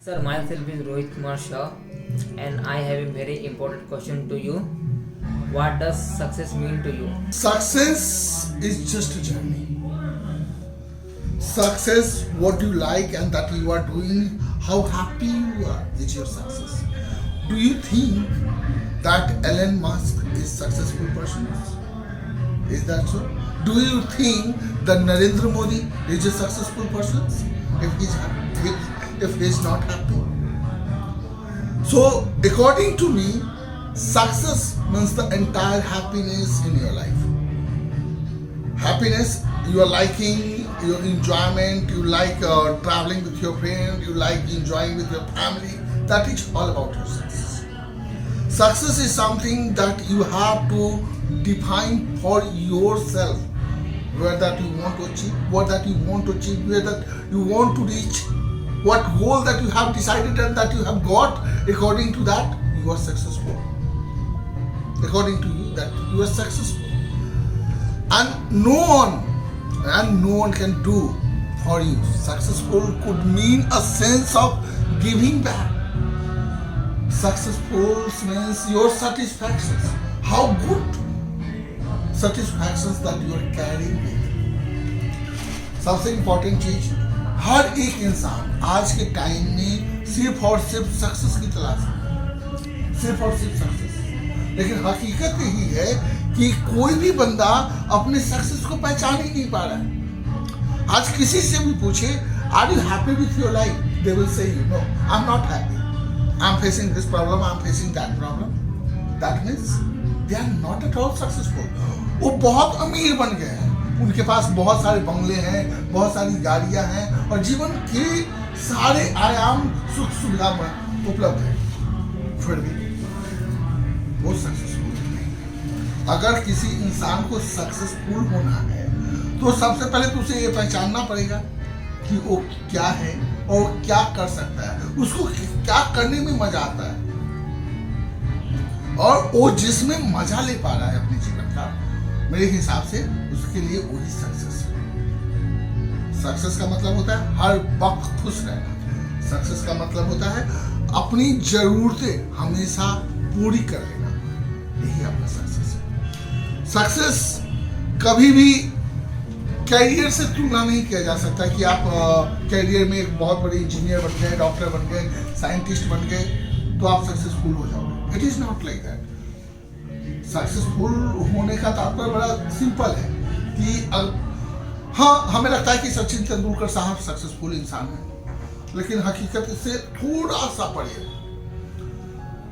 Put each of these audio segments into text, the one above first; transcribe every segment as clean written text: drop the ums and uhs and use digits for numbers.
Sir, myself is Rohit Kumar Shah, and I have a very important question to you. What does success mean to you? Success is just a journey. Success, what you like and that you are doing, how happy you are is your success. Do you think that Elon Musk is successful person? Is that so? Do you think that Narendra Modi is a successful person? If he's not happy. So according to me, success means the entire happiness in your life. Happiness, you are liking your enjoyment, you like traveling with your friend, you like enjoying with your family. That is all about your success. Success is something that you have to define for yourself. Where that you want to achieve, what that you want to achieve, where that you want to reach, what goal that you have decided and that you have got. According to that, you are successful. According to you, that you are successful. And no one can do for you. Successful could mean a sense of giving back. Successful means your satisfactions. How good satisfactions that you are carrying with. सबसे important चीज, हर एक इंसान आज के time में सिर्फ और सिर्फ सक्सेस की तलाश है, सिर्फ और सिर्फ सक्सेस। लेकिन हकीकत यही है कि कोई भी बंदा अपने सक्सेस को पहचान ही नहीं पा रहा है। आज किसी से भी पूछे, are you happy with your life, they will say you no, I am not happy, I am facing this problem, I am facing that problem. That means they are not at all successful. वो बहुत अमीर बन गए हैं, उनके पास बहुत सारे बंगले हैं, बहुत सारी गाड़ियां हैं और जीवन के सारे आयाम सुख सुविधा में उपलब्ध है, फिर भी वो सक्सेसफुल नहीं। अगर किसी इंसान को सक्सेसफुल होना है तो सबसे पहले तो उसे ये पहचानना पड़ेगा कि वो क्या है और क्या कर सकता है, उसको क्या करने में मजा आता है और वो जिसमें मजा ले पा रहा है अपने जीवन का, मेरे हिसाब से उसके लिए वही सक्सेस है। सक्सेस का मतलब होता है हर वक्त खुश रहना। सक्सेस का मतलब होता है अपनी जरूरतें हमेशा पूरी कर लेना, यही आपका सक्सेस है। सक्सेस कभी भी कैरियर से तुलना नहीं किया जा सकता कि आप कैरियर में एक बहुत बड़े इंजीनियर बन गए, डॉक्टर बन गए, साइंटिस्ट बन गए तो आप सक्सेसफुल हो जाओगे। It is not like that. Successful होने का तात्पर्य बड़ा सिंपल है कि हाँ, हमें लगता है कि सचिन तेंदुलकर साहब सक्सेसफुल इंसान हैं, लेकिन हकीकत से थोड़ा सा परे।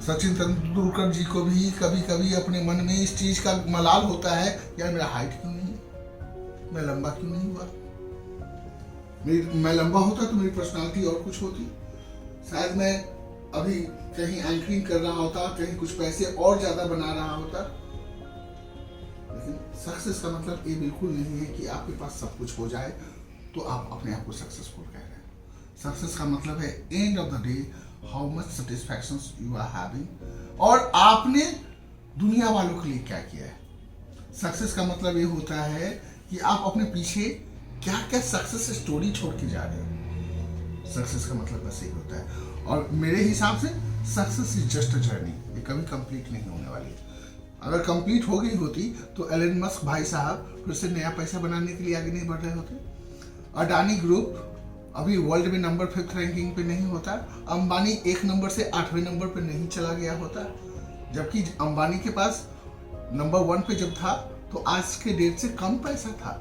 सचिन तेंदुलकर जी को भी कभी कभी अपने मन में इस चीज का मलाल होता है, यार मेरा हाइट क्यों नहीं, मैं लंबा क्यों नहीं हुआ, मैं लंबा होता तो मेरी पर्सनालिटी और कुछ होती, शायद मैं अभी कहीं एंकरिंग कर रहा होता, कहीं कुछ पैसे और ज्यादा बना रहा होता। लेकिन सक्सेस का मतलब ये बिल्कुल नहीं है कि आपके पास सब कुछ हो जाए तो आप अपने आप को सक्सेसफुल कह रहे हैं। सक्सेस का मतलब है end of the day how much satisfactions you are having और आपने दुनिया वालों के लिए क्या किया है। सक्सेस का मतलब ये होता है कि आप अपने पीछे क्या क्या सक्सेस स्टोरी छोड़ के जा रहे हैं। सक्सेस का मतलब बस यही होता है और मेरे हिसाब से success is just a journey, ये कभी कंप्लीट नहीं होने वाली। अगर कंप्लीट हो गई होती तो एलन मस्क भाई साहब फिर से नया पैसा बनाने के लिए आगे नहीं बढ़ रहे होते। अडानी ग्रुप अभी वर्ल्ड में नंबर 5 रैंकिंग पे नहीं होता, अंबानी 1 नंबर से 8वें नंबर पे नहीं चला गया होता, जबकि अंबानी के पास नंबर 1 पे जब था तो आज के डेट से कम पैसा था।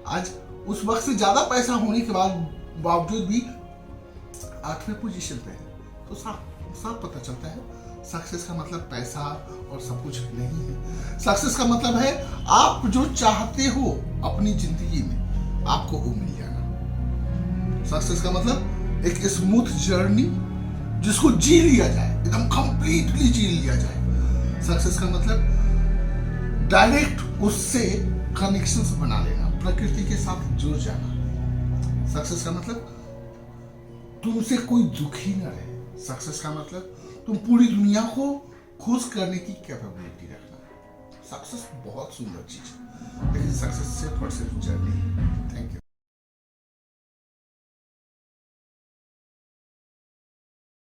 आज उस वक्त से ज्यादा पैसा होने के बावजूद भी 8वें पोजीशन पे है। तो साफ पता चलता है सक्सेस का मतलब पैसा और सब कुछ नहीं है। सक्सेस का मतलब है आप जो चाहते हो अपनी जिंदगी में आपको वो मिल जाना। सक्सेस का मतलब एक स्मूथ जर्नी जिसको जी लिया जाए, एकदम कंप्लीटली जी लिया जाए। सक्सेस का मतलब डायरेक्ट उससे कनेक्शंस बना लेना, प्रकृति के साथ जुड़ जाना। सक्सेस का मतलब तुमसे कोई दुखी न रहे। सक्सेस का मतलब तुम पूरी दुनिया को खुश करने की कैपेबिलिटी रखना। सक्सेस बहुत सुंदर चीज है, लेकिन सक्सेस सिर्फ और सिर्फ जर्नी है।